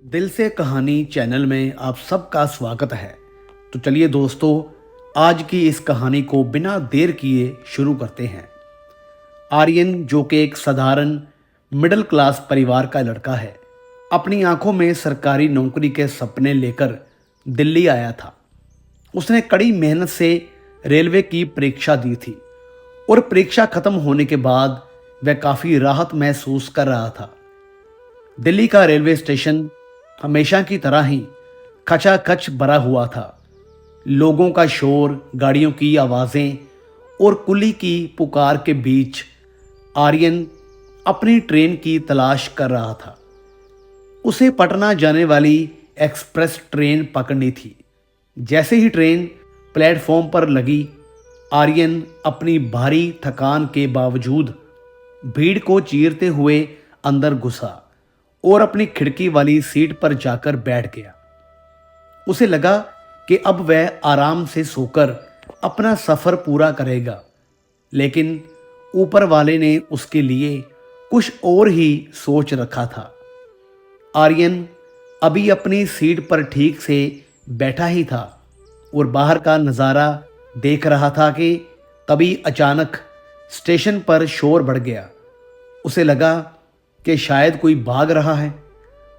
दिल से कहानी चैनल में आप सबका स्वागत है। तो चलिए दोस्तों, आज की इस कहानी को बिना देर किए शुरू करते हैं। आर्यन, जो कि एक साधारण मिडिल क्लास परिवार का लड़का है, अपनी आंखों में सरकारी नौकरी के सपने लेकर दिल्ली आया था। उसने कड़ी मेहनत से रेलवे की परीक्षा दी थी और परीक्षा खत्म होने के बाद वह काफ़ी राहत महसूस कर रहा था। दिल्ली का रेलवे स्टेशन हमेशा की तरह ही खचाखच भरा हुआ था। लोगों का शोर, गाड़ियों की आवाज़ें और कुली की पुकार के बीच आर्यन अपनी ट्रेन की तलाश कर रहा था। उसे पटना जाने वाली एक्सप्रेस ट्रेन पकड़नी थी। जैसे ही ट्रेन प्लेटफॉर्म पर लगी, आर्यन अपनी भारी थकान के बावजूद भीड़ को चीरते हुए अंदर घुसा और अपनी खिड़की वाली सीट पर जाकर बैठ गया। उसे लगा कि अब वह आराम से सोकर अपना सफ़र पूरा करेगा, लेकिन ऊपर वाले ने उसके लिए कुछ और ही सोच रखा था। आर्यन अभी अपनी सीट पर ठीक से बैठा ही था और बाहर का नज़ारा देख रहा था कि तभी अचानक स्टेशन पर शोर बढ़ गया। उसे लगा कि शायद कोई भाग रहा है।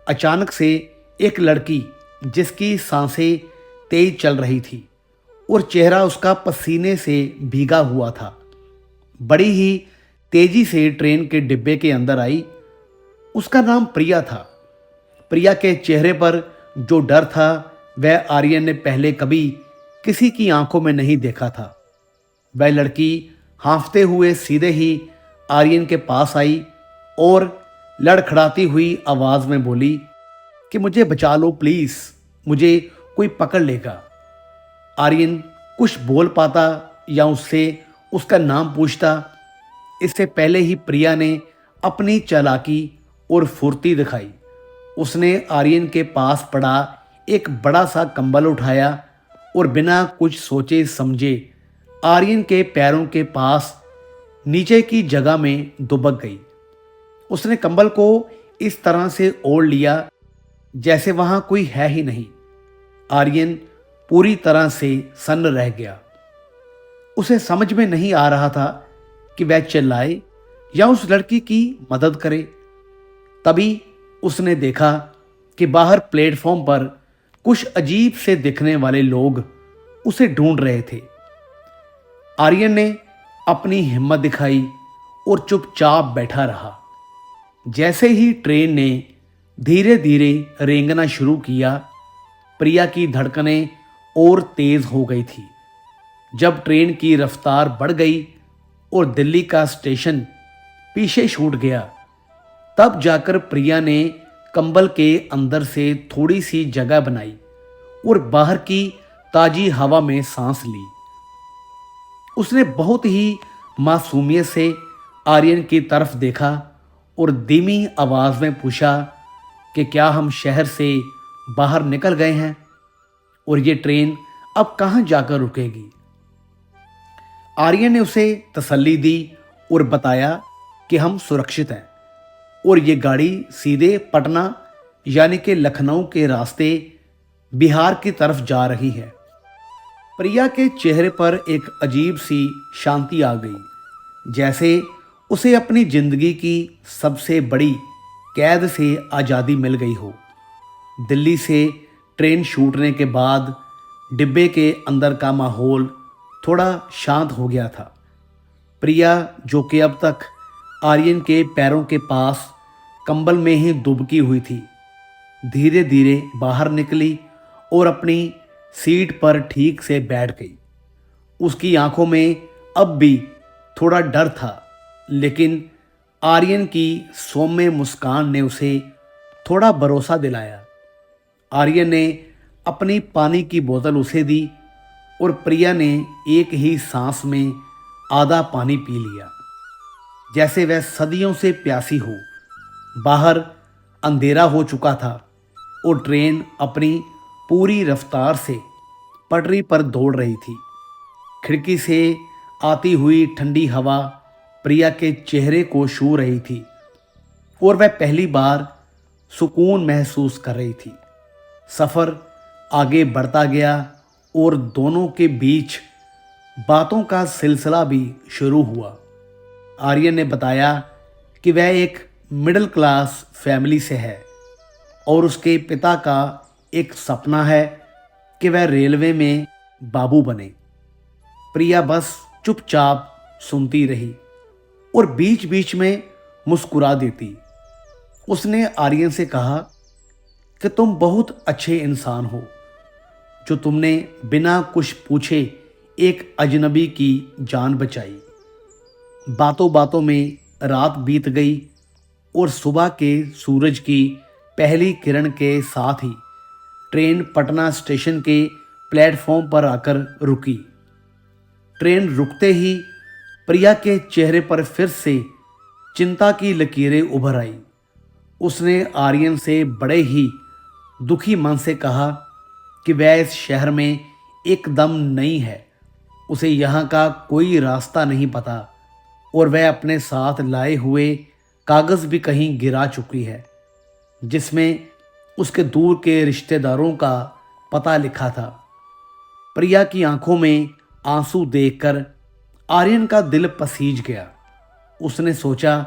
अचानक से एक लड़की, जिसकी सांसें तेज चल रही थी और चेहरा उसका पसीने से भीगा हुआ था, बड़ी ही तेजी से ट्रेन के डिब्बे के अंदर आई। उसका नाम प्रिया था। प्रिया के चेहरे पर जो डर था वह आर्यन ने पहले कभी किसी की आंखों में नहीं देखा था। वह लड़की हाँफते हुए सीधे ही आर्यन के पास आई और लड़खड़ाती हुई आवाज में बोली कि मुझे बचा लो प्लीज, मुझे कोई पकड़ लेगा। आर्यन कुछ बोल पाता या उससे उसका नाम पूछता, इससे पहले ही प्रिया ने अपनी चालाकी और फुर्ती दिखाई। उसने आर्यन के पास पड़ा एक बड़ा सा कंबल उठाया और बिना कुछ सोचे समझे आर्यन के पैरों के पास नीचे की जगह में दुबक गई। उसने कंबल को इस तरह से ओढ़ लिया जैसे वहां कोई है ही नहीं। आर्यन पूरी तरह से सन्न रह गया। उसे समझ में नहीं आ रहा था कि वह चिल्लाए या उस लड़की की मदद करे। तभी उसने देखा कि बाहर प्लेटफॉर्म पर कुछ अजीब से दिखने वाले लोग उसे ढूंढ रहे थे। आर्यन ने अपनी हिम्मत दिखाई और चुपचाप बैठा रहा। जैसे ही ट्रेन ने धीरे धीरे रेंगना शुरू किया, प्रिया की धड़कनें और तेज हो गई थी। जब ट्रेन की रफ्तार बढ़ गई और दिल्ली का स्टेशन पीछे छूट गया, तब जाकर प्रिया ने कंबल के अंदर से थोड़ी सी जगह बनाई और बाहर की ताजी हवा में सांस ली। उसने बहुत ही मासूमियत से आर्यन की तरफ देखा और धीमी आवाज में पूछा कि क्या हम शहर से बाहर निकल गए हैं और ये ट्रेन अब कहां जाकर रुकेगी। आर्यन ने उसे तसल्ली दी और बताया कि हम सुरक्षित हैं और ये गाड़ी सीधे पटना यानी कि लखनऊ के रास्ते बिहार की तरफ जा रही है। प्रिया के चेहरे पर एक अजीब सी शांति आ गई, जैसे उसे अपनी जिंदगी की सबसे बड़ी कैद से आज़ादी मिल गई हो। दिल्ली से ट्रेन छूटने के बाद डिब्बे के अंदर का माहौल थोड़ा शांत हो गया था। प्रिया, जो कि अब तक आर्यन के पैरों के पास कंबल में ही दुबकी हुई थी, धीरे धीरे बाहर निकली और अपनी सीट पर ठीक से बैठ गई। उसकी आंखों में अब भी थोड़ा डर था, लेकिन आर्यन की सौम्य मुस्कान ने उसे थोड़ा भरोसा दिलाया। आर्यन ने अपनी पानी की बोतल उसे दी और प्रिया ने एक ही सांस में आधा पानी पी लिया, जैसे वह सदियों से प्यासी हो। बाहर अंधेरा हो चुका था और ट्रेन अपनी पूरी रफ्तार से पटरी पर दौड़ रही थी। खिड़की से आती हुई ठंडी हवा प्रिया के चेहरे को छू रही थी और वह पहली बार सुकून महसूस कर रही थी। सफ़र आगे बढ़ता गया और दोनों के बीच बातों का सिलसिला भी शुरू हुआ। आर्यन ने बताया कि वह एक मिडिल क्लास फैमिली से है और उसके पिता का एक सपना है कि वह रेलवे में बाबू बने। प्रिया बस चुपचाप सुनती रही और बीच बीच में मुस्कुरा देती। उसने आर्यन से कहा कि तुम बहुत अच्छे इंसान हो जो तुमने बिना कुछ पूछे एक अजनबी की जान बचाई। बातों बातों में रात बीत गई और सुबह के सूरज की पहली किरण के साथ ही ट्रेन पटना स्टेशन के प्लेटफॉर्म पर आकर रुकी। ट्रेन रुकते ही प्रिया के चेहरे पर फिर से चिंता की लकीरें उभर आई। उसने आर्यन से बड़े ही दुखी मन से कहा कि वह इस शहर में एकदम नई है, उसे यहाँ का कोई रास्ता नहीं पता और वह अपने साथ लाए हुए कागज़ भी कहीं गिरा चुकी है जिसमें उसके दूर के रिश्तेदारों का पता लिखा था। प्रिया की आंखों में आंसू देखकर आर्यन का दिल पसीज गया। उसने सोचा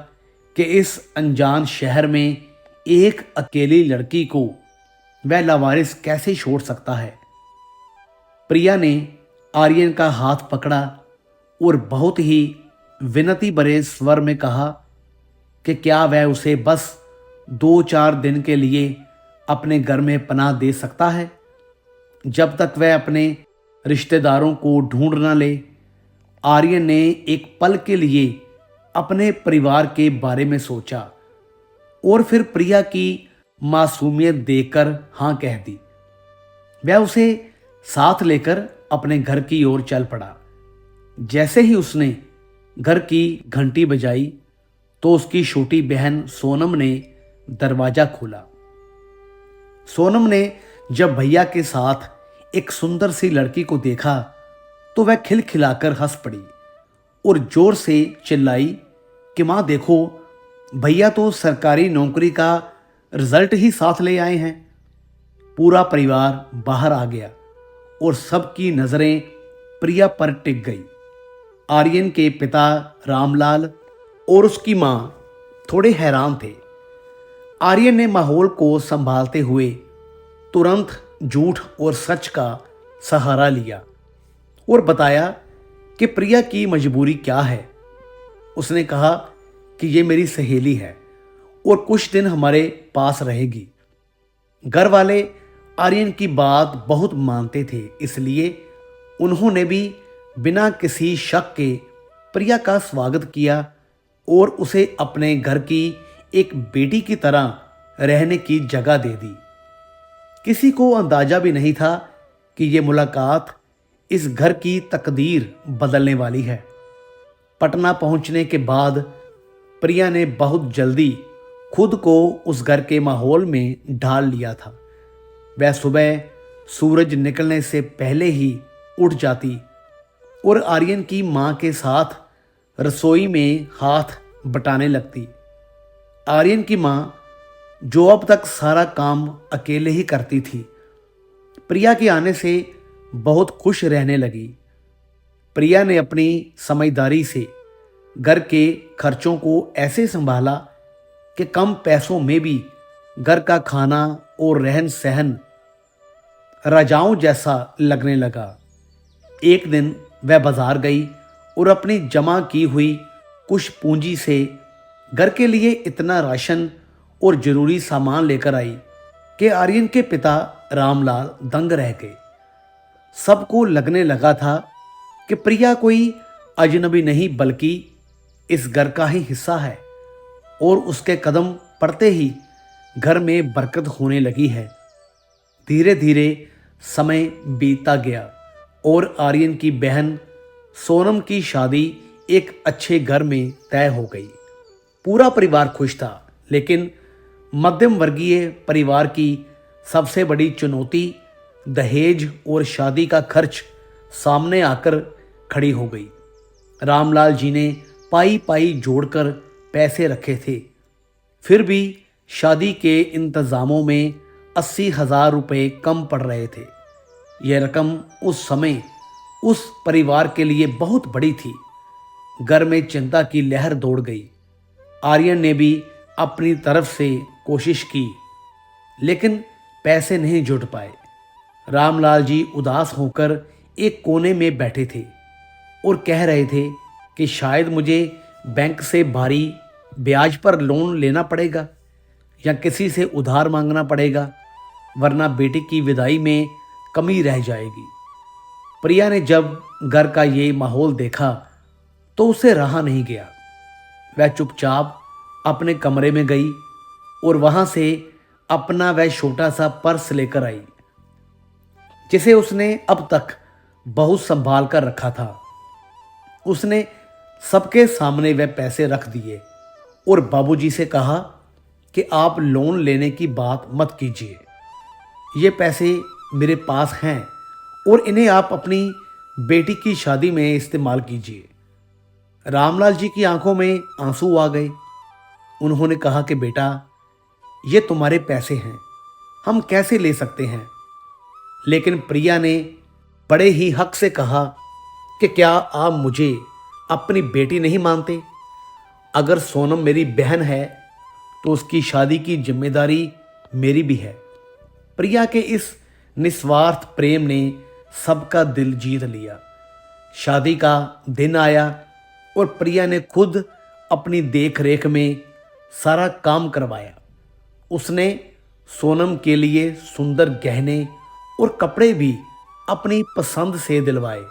कि इस अनजान शहर में एक अकेली लड़की को वह लावारिस कैसे छोड़ सकता है। प्रिया ने आर्यन का हाथ पकड़ा और बहुत ही विनती भरे स्वर में कहा कि क्या वह उसे बस 2-4 दिन के लिए अपने घर में पनाह दे सकता है, जब तक वह अपने रिश्तेदारों को ढूंढ न ले। आर्यन ने एक पल के लिए अपने परिवार के बारे में सोचा और फिर प्रिया की मासूमियत देखकर हाँ कह दी। वह उसे साथ लेकर अपने घर की ओर चल पड़ा। जैसे ही उसने घर की घंटी बजाई तो उसकी छोटी बहन सोनम ने दरवाजा खोला। सोनम ने जब भैया के साथ एक सुंदर सी लड़की को देखा तो वह खिलखिलाकर हंस पड़ी और जोर से चिल्लाई कि माँ देखो, भैया तो सरकारी नौकरी का रिजल्ट ही साथ ले आए हैं। पूरा परिवार बाहर आ गया और सबकी नज़रें प्रिया पर टिक गई। आर्यन के पिता रामलाल और उसकी माँ थोड़े हैरान थे। आर्यन ने माहौल को संभालते हुए तुरंत झूठ और सच का सहारा लिया और बताया कि प्रिया की मजबूरी क्या है। उसने कहा कि ये मेरी सहेली है और कुछ दिन हमारे पास रहेगी। घर वाले आर्यन की बात बहुत मानते थे, इसलिए उन्होंने भी बिना किसी शक के प्रिया का स्वागत किया और उसे अपने घर की एक बेटी की तरह रहने की जगह दे दी। किसी को अंदाजा भी नहीं था कि ये मुलाकात इस घर की तकदीर बदलने वाली है। पटना पहुंचने के बाद प्रिया ने बहुत जल्दी खुद को उस घर के माहौल में ढाल लिया था। वह सुबह सूरज निकलने से पहले ही उठ जाती और आर्यन की माँ के साथ रसोई में हाथ बटाने लगती। आर्यन की माँ, जो अब तक सारा काम अकेले ही करती थी, प्रिया के आने से बहुत खुश रहने लगी। प्रिया ने अपनी समझदारी से घर के खर्चों को ऐसे संभाला कि कम पैसों में भी घर का खाना और रहन सहन राजाओं जैसा लगने लगा। एक दिन वह बाजार गई और अपनी जमा की हुई कुछ पूंजी से घर के लिए इतना राशन और जरूरी सामान लेकर आई कि आर्यन के पिता रामलाल दंग रह गए। सबको लगने लगा था कि प्रिया कोई अजनबी नहीं बल्कि इस घर का ही हिस्सा है और उसके कदम पड़ते ही घर में बरकत होने लगी है। धीरे धीरे समय बीतता गया और आर्यन की बहन सोनम की शादी एक अच्छे घर में तय हो गई। पूरा परिवार खुश था, लेकिन मध्यम वर्गीय परिवार की सबसे बड़ी चुनौती दहेज और शादी का खर्च सामने आकर खड़ी हो गई। रामलाल जी ने पाई पाई जोड़कर पैसे रखे थे, फिर भी शादी के इंतज़ामों में 80,000 रुपये कम पड़ रहे थे। यह रकम उस समय उस परिवार के लिए बहुत बड़ी थी। घर में चिंता की लहर दौड़ गई। आर्यन ने भी अपनी तरफ से कोशिश की, लेकिन पैसे नहीं जुट पाए। रामलाल जी उदास होकर एक कोने में बैठे थे और कह रहे थे कि शायद मुझे बैंक से भारी ब्याज पर लोन लेना पड़ेगा या किसी से उधार मांगना पड़ेगा, वरना बेटी की विदाई में कमी रह जाएगी। प्रिया ने जब घर का ये माहौल देखा तो उसे रहा नहीं गया। वह चुपचाप अपने कमरे में गई और वहां से अपना वह छोटा सा पर्स लेकर आई, जिसे उसने अब तक बहुत संभाल कर रखा था। उसने सबके सामने वह पैसे रख दिए और बाबूजी से कहा कि आप लोन लेने की बात मत कीजिए। ये पैसे मेरे पास हैं और इन्हें आप अपनी बेटी की शादी में इस्तेमाल कीजिए। रामलाल जी की आंखों में आंसू आ गए। उन्होंने कहा कि बेटा, ये तुम्हारे पैसे हैं, हम कैसे ले सकते हैं। लेकिन प्रिया ने बड़े ही हक से कहा कि क्या आप मुझे अपनी बेटी नहीं मानते? अगर सोनम मेरी बहन है तो उसकी शादी की जिम्मेदारी मेरी भी है। प्रिया के इस निस्वार्थ प्रेम ने सबका दिल जीत लिया। शादी का दिन आया और प्रिया ने खुद अपनी देख रेख में सारा काम करवाया। उसने सोनम के लिए सुंदर गहने और कपड़े भी अपनी पसंद से दिलवाए।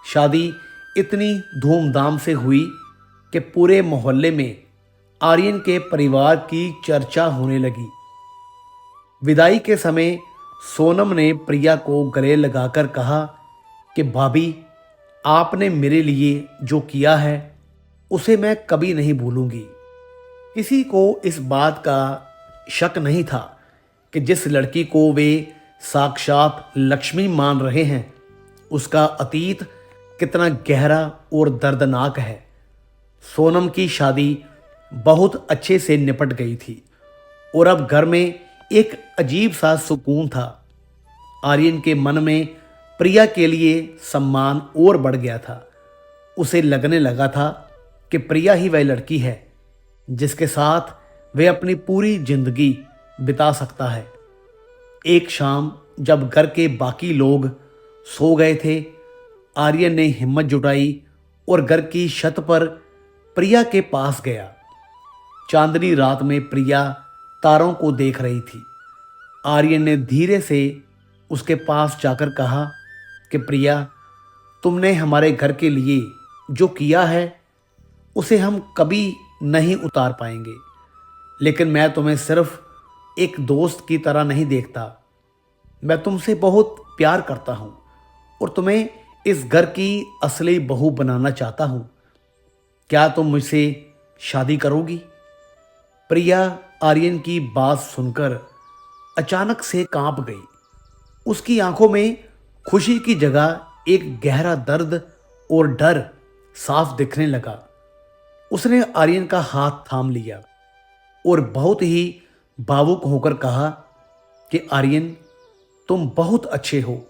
शादी इतनी धूमधाम से हुई कि पूरे मोहल्ले में आर्यन के परिवार की चर्चा होने लगी। विदाई के समय सोनम ने प्रिया को गले लगाकर कहा कि भाभी, आपने मेरे लिए जो किया है उसे मैं कभी नहीं भूलूंगी। किसी को इस बात का शक नहीं था कि जिस लड़की को वे साक्षात लक्ष्मी मान रहे हैं, उसका अतीत कितना गहरा और दर्दनाक है। सोनम की शादी बहुत अच्छे से निपट गई थी और अब घर में एक अजीब सा सुकून था। आर्यन के मन में प्रिया के लिए सम्मान और बढ़ गया था। उसे लगने लगा था कि प्रिया ही वह लड़की है जिसके साथ वह अपनी पूरी जिंदगी बिता सकता है। एक शाम जब घर के बाकी लोग सो गए थे, आर्यन ने हिम्मत जुटाई और घर की छत पर प्रिया के पास गया। चांदनी रात में प्रिया तारों को देख रही थी। आर्यन ने धीरे से उसके पास जाकर कहा कि प्रिया, तुमने हमारे घर के लिए जो किया है उसे हम कभी नहीं उतार पाएंगे, लेकिन मैं तुम्हें सिर्फ एक दोस्त की तरह नहीं देखता। मैं तुमसे बहुत प्यार करता हूँ और तुम्हें इस घर की असली बहू बनाना चाहता हूँ। क्या तुम मुझसे शादी करोगी? प्रिया आर्यन की बात सुनकर अचानक से कांप गई। उसकी आंखों में खुशी की जगह एक गहरा दर्द और डर साफ दिखने लगा। उसने आर्यन का हाथ थाम लिया और बहुत ही भावुक होकर कहा कि आर्यन, तुम बहुत अच्छे हो,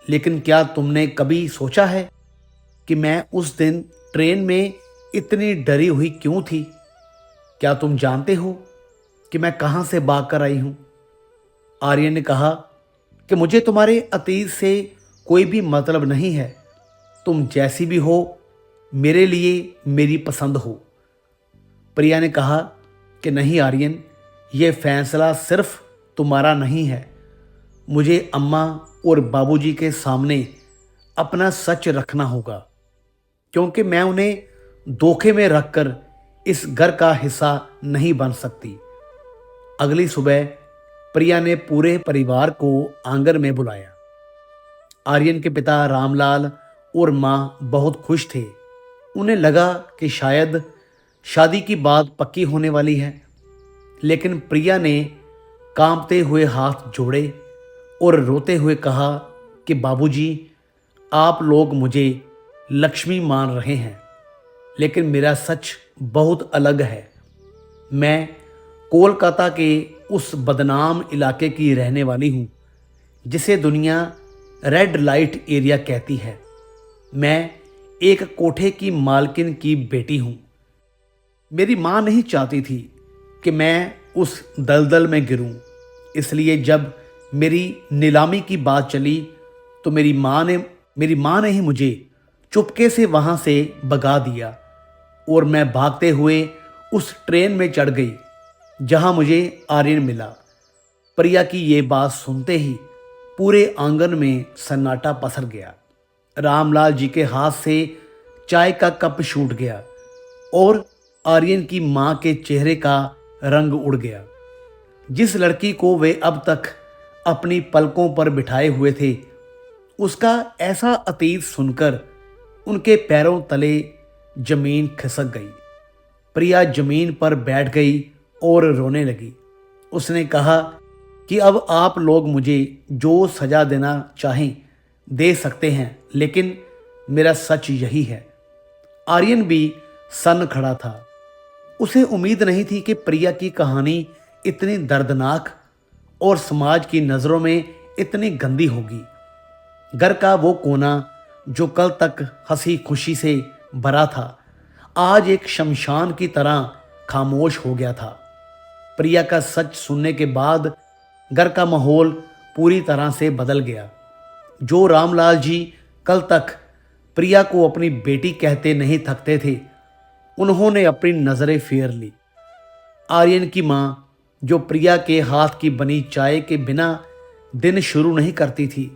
लेकिन क्या तुमने कभी सोचा है कि मैं उस दिन ट्रेन में इतनी डरी हुई क्यों थी? क्या तुम जानते हो कि मैं कहां से भाग कर आई हूं? आर्यन ने कहा कि मुझे तुम्हारे अतीत से कोई भी मतलब नहीं है। तुम जैसी भी हो, मेरे लिए मेरी पसंद हो। प्रिया ने कहा कि नहीं आर्यन, यह फैसला सिर्फ तुम्हारा नहीं है। मुझे अम्मा और बाबूजी के सामने अपना सच रखना होगा, क्योंकि मैं उन्हें धोखे में रखकर इस घर का हिस्सा नहीं बन सकती। अगली सुबह प्रिया ने पूरे परिवार को आंगन में बुलाया। आर्यन के पिता रामलाल और माँ बहुत खुश थे। उन्हें लगा कि शायद शादी की बात पक्की होने वाली है, लेकिन प्रिया ने कांपते हुए हाथ जोड़े और रोते हुए कहा कि बाबूजी, आप लोग मुझे लक्ष्मी मान रहे हैं, लेकिन मेरा सच बहुत अलग है। मैं कोलकाता के उस बदनाम इलाके की रहने वाली हूँ जिसे दुनिया रेड लाइट एरिया कहती है। मैं एक कोठे की मालकिन की बेटी हूँ। मेरी माँ नहीं चाहती थी कि मैं उस दलदल में गिरूं, इसलिए जब मेरी नीलामी की बात चली तो मेरी माँ ने ही मुझे चुपके से वहाँ से भगा दिया और मैं भागते हुए उस ट्रेन में चढ़ गई जहाँ मुझे आर्यन मिला। प्रिया की ये बात सुनते ही पूरे आंगन में सन्नाटा पसर गया। रामलाल जी के हाथ से चाय का कप छूट गया और आर्यन की माँ के चेहरे का रंग उड़ गया। जिस लड़की को वे अब तक अपनी पलकों पर बिठाए हुए थे, उसका ऐसा अतीत सुनकर उनके पैरों तले जमीन खिसक गई। प्रिया जमीन पर बैठ गई और रोने लगी। उसने कहा कि अब आप लोग मुझे जो सजा देना चाहें दे सकते हैं, लेकिन मेरा सच यही है। आर्यन भी सन खड़ा था। उसे उम्मीद नहीं थी कि प्रिया की कहानी इतनी दर्दनाक और समाज की नज़रों में इतनी गंदी होगी। घर का वो कोना जो कल तक हंसी खुशी से भरा था, आज एक शमशान की तरह खामोश हो गया था। प्रिया का सच सुनने के बाद घर का माहौल पूरी तरह से बदल गया। जो रामलाल जी कल तक प्रिया को अपनी बेटी कहते नहीं थकते थे, उन्होंने अपनी नज़रें फेर ली। आर्यन की माँ, जो प्रिया के हाथ की बनी चाय के बिना दिन शुरू नहीं करती थी,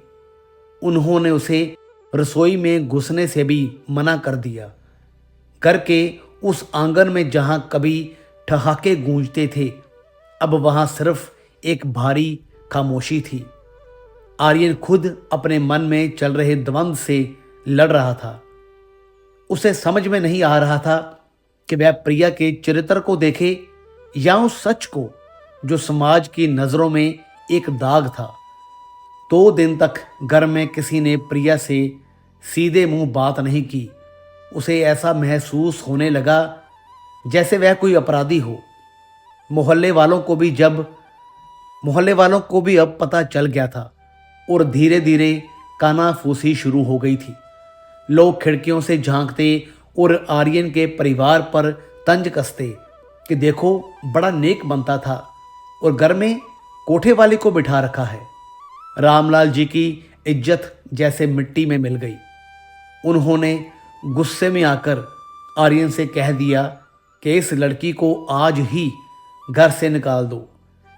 उन्होंने उसे रसोई में घुसने से भी मना कर दिया। घर के उस आंगन में जहां कभी ठहाके गूंजते थे, अब वहां सिर्फ एक भारी खामोशी थी। आर्यन खुद अपने मन में चल रहे द्वंद्व से लड़ रहा था। उसे समझ में नहीं आ रहा था कि वह प्रिया के चरित्र को देखे या उस सच को जो समाज की नज़रों में एक दाग था। 2 दिन तक घर में किसी ने प्रिया से सीधे मुंह बात नहीं की। उसे ऐसा महसूस होने लगा जैसे वह कोई अपराधी हो। मोहल्ले वालों को भी अब पता चल गया था और धीरे धीरे कानाफूसी शुरू हो गई थी। लोग खिड़कियों से झांकते और आर्यन के परिवार पर तंज कसते कि देखो, बड़ा नेक बनता था और घर में कोठे वाले को बिठा रखा है। रामलाल जी की इज्जत जैसे मिट्टी में मिल गई। उन्होंने गुस्से में आकर आर्यन से कह दिया कि इस लड़की को आज ही घर से निकाल दो,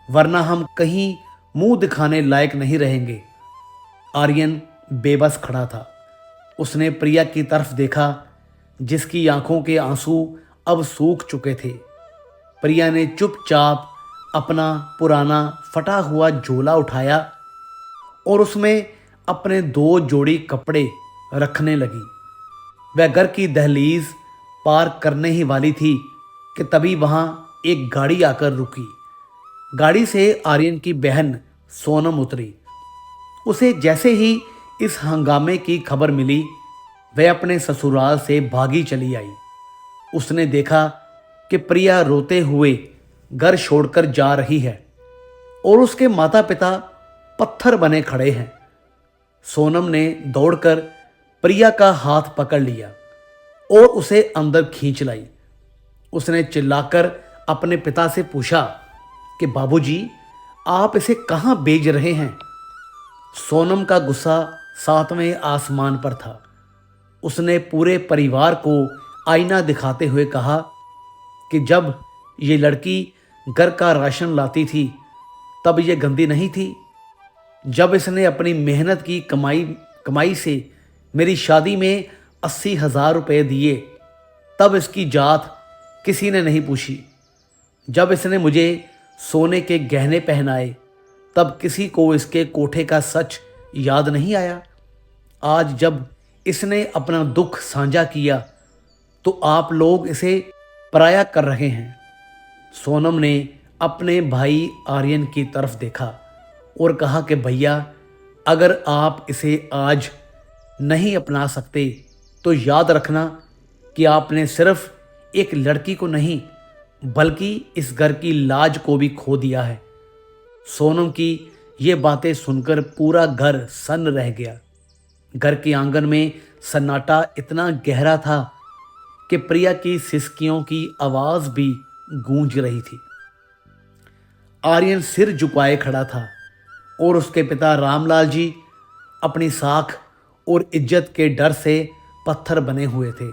वरना हम कहीं मुंह दिखाने लायक नहीं रहेंगे। आर्यन बेबस खड़ा था। उसने प्रिया की तरफ देखा, जिसकी आंखों के आंसू अब सूख चुके थे। प्रिया ने चुपचाप अपना पुराना फटा हुआ झोला उठाया और उसमें अपने 2 जोड़ी कपड़े रखने लगी। वह घर की दहलीज पार करने ही वाली थी कि तभी वहां एक गाड़ी आकर रुकी। गाड़ी से आर्यन की बहन सोनम उतरी। उसे जैसे ही इस हंगामे की खबर मिली, वह अपने ससुराल से भागी चली आई। उसने देखा कि प्रिया रोते हुए घर छोड़कर जा रही है और उसके माता पिता पत्थर बने खड़े हैं। सोनम ने दौड़कर प्रिया का हाथ पकड़ लिया और उसे अंदर खींच लाई। उसने चिल्लाकर अपने पिता से पूछा कि बाबूजी, आप इसे कहाँ भेज रहे हैं? सोनम का गुस्सा 7वें आसमान पर था। उसने पूरे परिवार को आईना दिखाते हुए कहा कि जब ये लड़की घर का राशन लाती थी तब ये गंदी नहीं थी। जब इसने अपनी मेहनत की कमाई से मेरी शादी में 80,000 रुपये दिए तब इसकी जात किसी ने नहीं पूछी। जब इसने मुझे सोने के गहने पहनाए तब किसी को इसके कोठे का सच याद नहीं आया। आज जब इसने अपना दुख साझा किया तो आप लोग इसे पराया कर रहे हैं। सोनम ने अपने भाई आर्यन की तरफ देखा और कहा कि भैया, अगर आप इसे आज नहीं अपना सकते तो याद रखना कि आपने सिर्फ एक लड़की को नहीं बल्कि इस घर की लाज को भी खो दिया है। सोनम की ये बातें सुनकर पूरा घर सन्न रह गया। घर के आंगन में सन्नाटा इतना गहरा था कि प्रिया की सिसकियों की आवाज भी गूंज रही थी। आर्यन सिर झुकाए खड़ा था और उसके पिता रामलाल जी अपनी साख और इज्जत के डर से पत्थर बने हुए थे।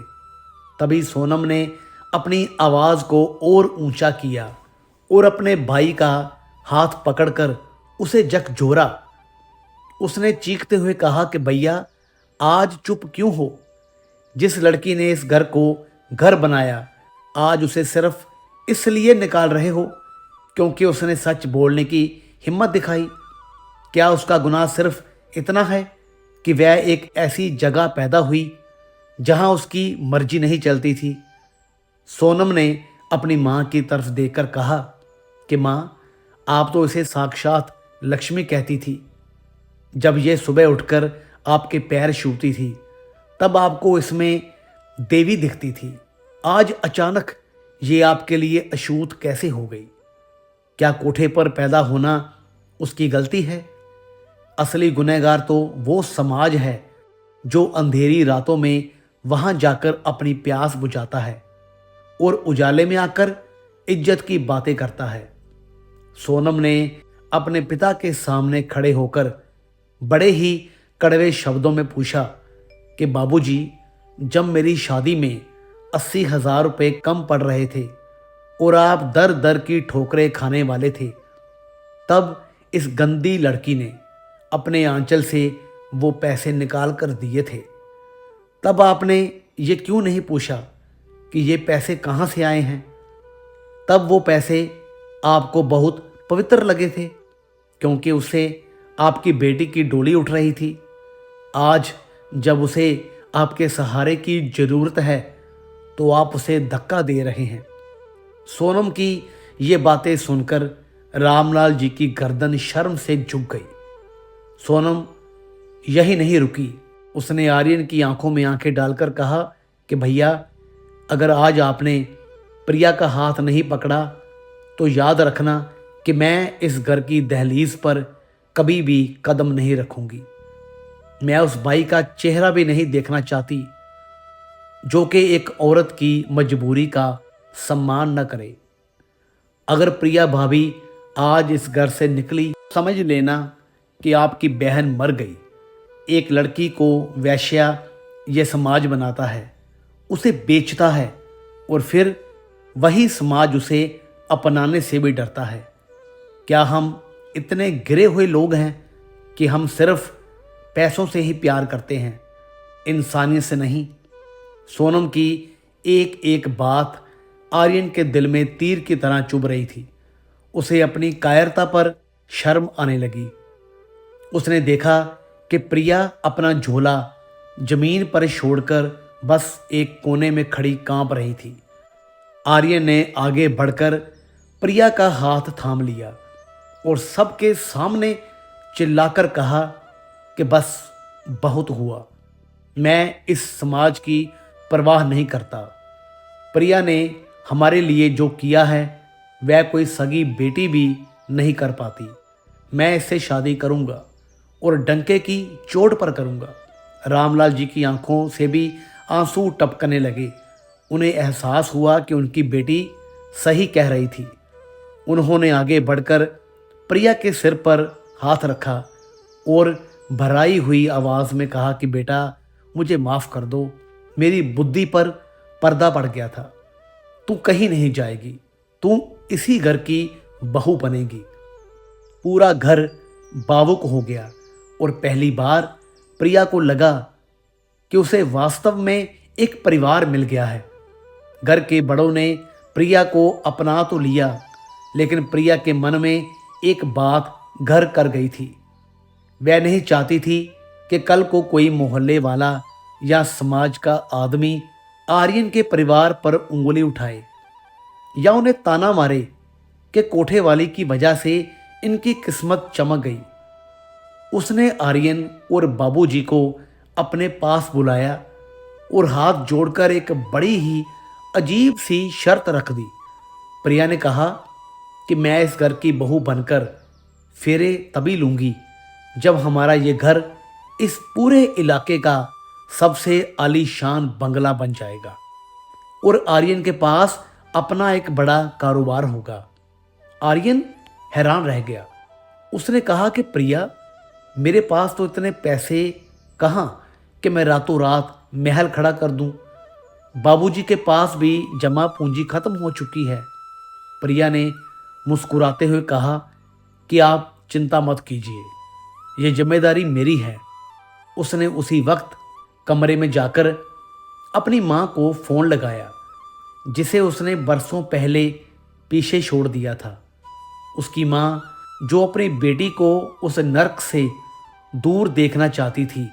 तभी सोनम ने अपनी आवाज को और ऊंचा किया और अपने भाई का हाथ पकड़कर उसे झकझोरा। उसने चीखते हुए कहा कि भैया, आज चुप क्यों हो? जिस लड़की ने इस घर को घर बनाया, आज उसे सिर्फ इसलिए निकाल रहे हो क्योंकि उसने सच बोलने की हिम्मत दिखाई। क्या उसका गुनाह सिर्फ इतना है कि वह एक ऐसी जगह पैदा हुई जहां उसकी मर्जी नहीं चलती थी? सोनम ने अपनी मां की तरफ देखकर कहा कि मां, आप तो इसे साक्षात लक्ष्मी कहती थी। जब यह सुबह उठकर आपके पैर छूती थी तब आपको इसमें देवी दिखती थी। आज अचानक ये आपके लिए अछूत कैसे हो गई? क्या कोठे पर पैदा होना उसकी गलती है? असली गुनहगार तो वो समाज है जो अंधेरी रातों में वहां जाकर अपनी प्यास बुझाता है और उजाले में आकर इज्जत की बातें करता है। सोनम ने अपने पिता के सामने खड़े होकर बड़े ही कड़वे शब्दों में पूछा कि बाबूजी, जब मेरी शादी में 80,000 रुपये कम पड़ रहे थे और आप दर दर की ठोकरें खाने वाले थे, तब इस गंदी लड़की ने अपने आंचल से वो पैसे निकाल कर दिए थे। तब आपने ये क्यों नहीं पूछा कि ये पैसे कहाँ से आए हैं? तब वो पैसे आपको बहुत पवित्र लगे थे क्योंकि उससे आपकी बेटी की डोली उठ रही थी। आज जब उसे आपके सहारे की जरूरत है तो आप उसे धक्का दे रहे हैं। सोनम की ये बातें सुनकर रामलाल जी की गर्दन शर्म से झुक गई। सोनम यही नहीं रुकी, उसने आर्यन की आंखों में आंखें डालकर कहा कि भैया, अगर आज आपने प्रिया का हाथ नहीं पकड़ा तो याद रखना कि मैं इस घर की दहलीज पर कभी भी कदम नहीं रखूंगी। मैं उस भाई का चेहरा भी नहीं देखना चाहती जो कि एक औरत की मजबूरी का सम्मान न करे। अगर प्रिया भाभी आज इस घर से निकली, समझ लेना कि आपकी बहन मर गई। एक लड़की को वैश्या यह समाज बनाता है, उसे बेचता है और फिर वही समाज उसे अपनाने से भी डरता है। क्या हम इतने गिरे हुए लोग हैं कि हम सिर्फ पैसों से ही प्यार करते हैं, इंसानियत से नहीं? सोनम की एक एक बात आर्यन के दिल में तीर की तरह चुभ रही थी। उसे अपनी कायरता पर शर्म आने लगी। उसने देखा कि प्रिया अपना झोला जमीन पर छोड़कर बस एक कोने में खड़ी कांप रही थी। आर्यन ने आगे बढ़कर प्रिया का हाथ थाम लिया और सबके सामने चिल्लाकर कहा कि बस बहुत हुआ, मैं इस समाज की परवाह नहीं करता। प्रिया ने हमारे लिए जो किया है वह कोई सगी बेटी भी नहीं कर पाती। मैं इससे शादी करूंगा और डंके की चोट पर करूंगा। रामलाल जी की आंखों से भी आंसू टपकने लगे। उन्हें एहसास हुआ कि उनकी बेटी सही कह रही थी। उन्होंने आगे बढ़कर प्रिया के सिर पर हाथ रखा और भराई हुई आवाज में कहा कि बेटा, मुझे माफ कर दो, मेरी बुद्धि पर पर्दा पड़ गया था। तू कहीं नहीं जाएगी, तू इसी घर की बहू बनेगी। पूरा घर भावुक हो गया और पहली बार प्रिया को लगा कि उसे वास्तव में एक परिवार मिल गया है। घर के बड़ों ने प्रिया को अपना तो लिया, लेकिन प्रिया के मन में एक बात घर कर गई थी। वह नहीं चाहती थी कि कल को कोई मोहल्ले वाला या समाज का आदमी आर्यन के परिवार पर उंगली उठाए या उन्हें ताना मारे कि कोठे वाली की वजह से इनकी किस्मत चमक गई। उसने आर्यन और बाबूजी को अपने पास बुलाया और हाथ जोड़कर एक बड़ी ही अजीब सी शर्त रख दी प्रिया ने कहा कि मैं इस घर की बहू बनकर फेरे तभी लूंगी जब हमारा ये घर इस पूरे इलाके का सबसे आलीशान बंगला बन जाएगा और आर्यन के पास अपना एक बड़ा कारोबार होगा। आर्यन हैरान रह गया। उसने कहा कि प्रिया, मेरे पास तो इतने पैसे कहाँ कि मैं रातों रात महल खड़ा कर दूं। बाबूजी के पास भी जमा पूंजी खत्म हो चुकी है। प्रिया ने मुस्कुराते हुए कहा कि आप चिंता मत कीजिए, ये जिम्मेदारी मेरी है। उसने उसी वक्त कमरे में जाकर अपनी माँ को फ़ोन लगाया जिसे उसने बरसों पहले पीछे छोड़ दिया था। उसकी माँ जो अपनी बेटी को उस नर्क से दूर देखना चाहती थी,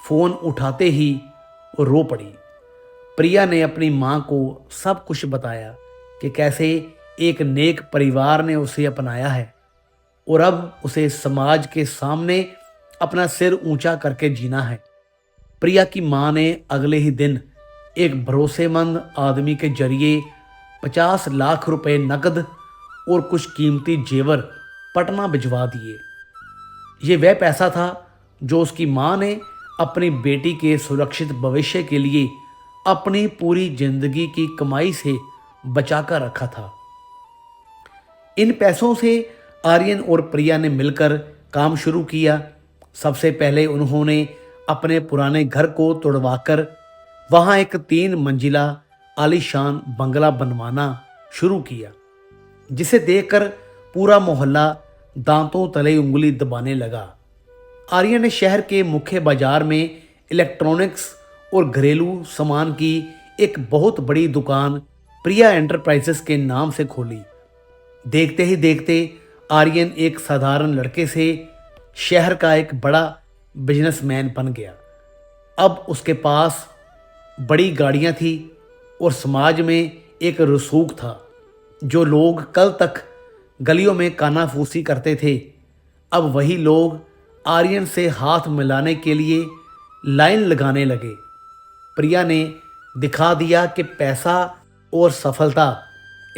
फ़ोन उठाते ही रो पड़ी। प्रिया ने अपनी माँ को सब कुछ बताया कि कैसे एक नेक परिवार ने उसे अपनाया है और अब उसे समाज के सामने अपना सिर ऊंचा करके जीना है। प्रिया की माँ ने अगले ही दिन एक भरोसेमंद आदमी के जरिए 50 लाख रुपए नकद और कुछ कीमती जेवर पटना भिजवा दिए। ये वह पैसा था जो उसकी माँ ने अपनी बेटी के सुरक्षित भविष्य के लिए अपनी पूरी जिंदगी की कमाई से बचाकर रखा था। इन पैसों से आर्यन और प्रिया ने मिलकर काम शुरू किया। सबसे पहले उन्होंने अपने पुराने घर को तोड़वाकर वहां एक 3 मंजिला आलीशान बंगला बनवाना शुरू किया, जिसे देखकर पूरा मोहल्ला दांतों तले उंगली दबाने लगा। आर्यन ने शहर के मुख्य बाजार में इलेक्ट्रॉनिक्स और घरेलू सामान की एक बहुत बड़ी दुकान प्रिया एंटरप्राइजेस के नाम से खोली। देखते ही देखते आर्यन एक साधारण लड़के से शहर का एक बड़ा बिजनेसमैन बन गया। अब उसके पास बड़ी गाड़ियां थी और समाज में एक रसूख था। जो लोग कल तक गलियों में कानाफूसी करते थे, अब वही लोग आर्यन से हाथ मिलाने के लिए लाइन लगाने लगे। प्रिया ने दिखा दिया कि पैसा और सफलता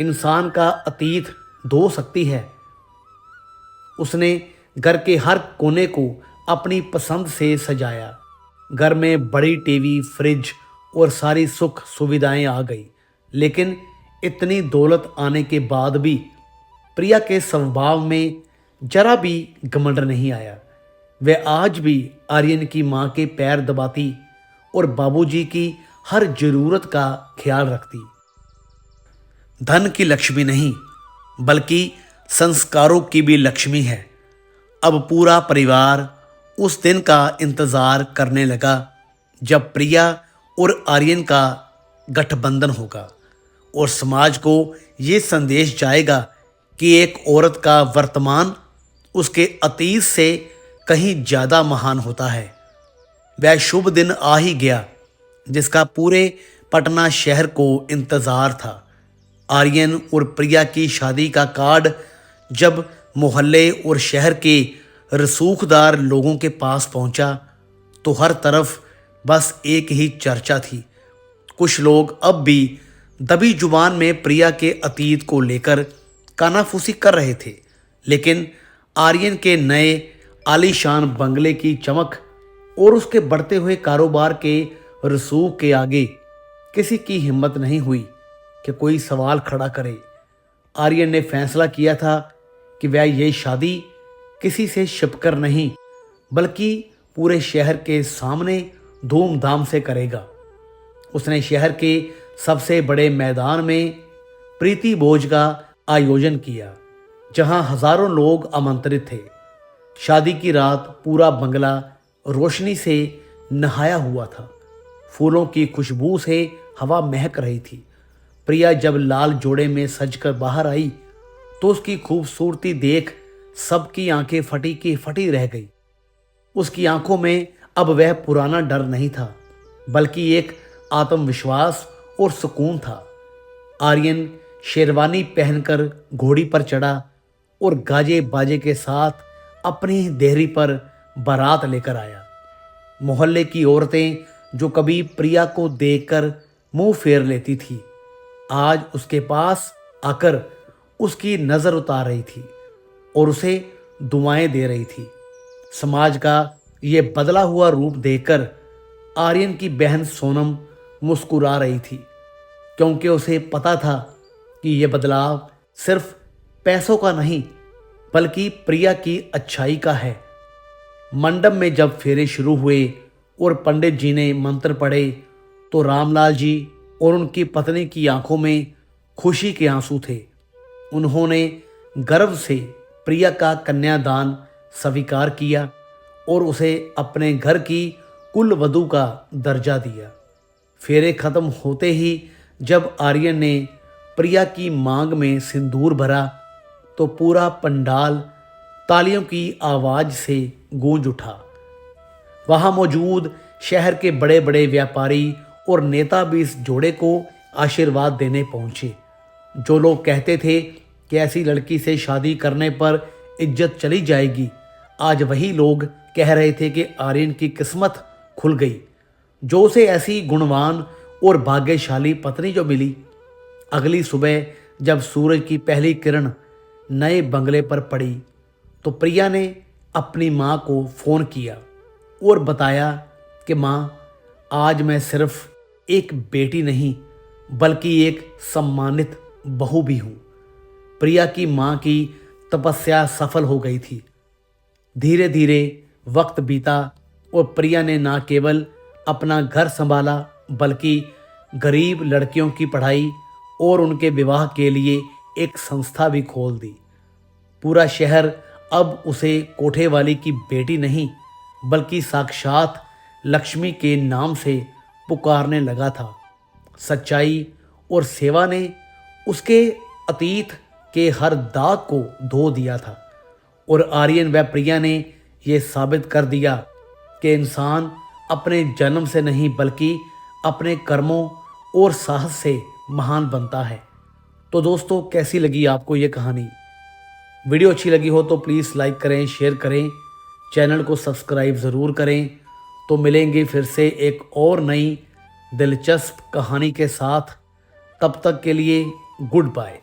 इंसान का अतीत धो सकती है। उसने घर के हर कोने को अपनी पसंद से सजाया। घर में बड़ी टीवी, फ्रिज और सारी सुख सुविधाएं आ गई। लेकिन इतनी दौलत आने के बाद भी प्रिया के स्वभाव में जरा भी घमंड नहीं आया। वह आज भी आर्यन की माँ के पैर दबाती और बाबूजी की हर जरूरत का ख्याल रखती। धन की लक्ष्मी नहीं, बल्कि संस्कारों की भी लक्ष्मी है। अब पूरा परिवार उस दिन का इंतजार करने लगा जब प्रिया और आर्यन का गठबंधन होगा और समाज को ये संदेश जाएगा कि एक औरत का वर्तमान उसके अतीत से कहीं ज़्यादा महान होता है। वह शुभ दिन आ ही गया जिसका पूरे पटना शहर को इंतज़ार था। आर्यन और प्रिया की शादी का कार्ड जब मोहल्ले और शहर के रसूखदार लोगों के पास पहुंचा तो हर तरफ बस एक ही चर्चा थी। कुछ लोग अब भी दबी जुबान में प्रिया के अतीत को लेकर कानाफूसी कर रहे थे, लेकिन आर्यन के नए आलीशान बंगले की चमक और उसके बढ़ते हुए कारोबार के रसूख के आगे किसी की हिम्मत नहीं हुई कि कोई सवाल खड़ा करे। आर्यन ने फैसला किया था कि वह ये शादी किसी से छिपकर नहीं, बल्कि पूरे शहर के सामने धूमधाम से करेगा। उसने शहर के सबसे बड़े मैदान में प्रीति भोज का आयोजन किया, जहां हजारों लोग आमंत्रित थे। शादी की रात पूरा बंगला रोशनी से नहाया हुआ था। फूलों की खुशबू से हवा महक रही थी। प्रिया जब लाल जोड़े में सजकर बाहर आई तो उसकी खूबसूरती देख सबकी आंखें फटी की फटी रह गई। उसकी आंखों में अब वह पुराना डर नहीं था, बल्कि एक आत्मविश्वास और सुकून था। आर्यन शेरवानी पहनकर घोड़ी पर चढ़ा और गाजे बाजे के साथ अपनी देहरी पर बारात लेकर आया। मोहल्ले की औरतें जो कभी प्रिया को देखकर मुंह फेर लेती थी, आज उसके पास आकर उसकी नज़र उतार रही थी और उसे दुआएं दे रही थी। समाज का ये बदला हुआ रूप देखकर आर्यन की बहन सोनम मुस्कुरा रही थी, क्योंकि उसे पता था कि यह बदलाव सिर्फ पैसों का नहीं बल्कि प्रिया की अच्छाई का है। मंडप में जब फेरे शुरू हुए और पंडित जी ने मंत्र पढ़े तो रामलाल जी और उनकी पत्नी की आंखों में खुशी के आंसू थे। उन्होंने गर्व से प्रिया का कन्यादान स्वीकार किया और उसे अपने घर की कुल वधू का दर्जा दिया। फेरे खत्म होते ही जब आर्यन ने प्रिया की मांग में सिंदूर भरा तो पूरा पंडाल तालियों की आवाज से गूंज उठा। वहां मौजूद शहर के बड़े बड़े व्यापारी और नेता भी इस जोड़े को आशीर्वाद देने पहुंचे। जो लोग कहते थे कि ऐसी लड़की से शादी करने पर इज्जत चली जाएगी, आज वही लोग कह रहे थे कि आर्यन की किस्मत खुल गई, जो उसे ऐसी गुणवान और भाग्यशाली पत्नी जो मिली। अगली सुबह जब सूरज की पहली किरण नए बंगले पर पड़ी तो प्रिया ने अपनी माँ को फ़ोन किया और बताया कि माँ, आज मैं सिर्फ एक बेटी नहीं बल्कि एक सम्मानित बहू भी हूँ। प्रिया की माँ की तपस्या सफल हो गई थी। धीरे धीरे वक्त बीता और प्रिया ने न केवल अपना घर संभाला बल्कि गरीब लड़कियों की पढ़ाई और उनके विवाह के लिए एक संस्था भी खोल दी। पूरा शहर अब उसे कोठे वाली की बेटी नहीं बल्कि साक्षात लक्ष्मी के नाम से पुकारने लगा था। सच्चाई और सेवा ने उसके अतीत के हर दाग को धो दिया था और आर्यन व प्रिया ने यह साबित कर दिया कि इंसान अपने जन्म से नहीं बल्कि अपने कर्मों और साहस से महान बनता है। तो दोस्तों, कैसी लगी आपको ये कहानी? वीडियो अच्छी लगी हो तो प्लीज़ लाइक करें, शेयर करें, चैनल को सब्सक्राइब ज़रूर करें। तो मिलेंगे फिर से एक और नई दिलचस्प कहानी के साथ। तब तक के लिए गुड बाय।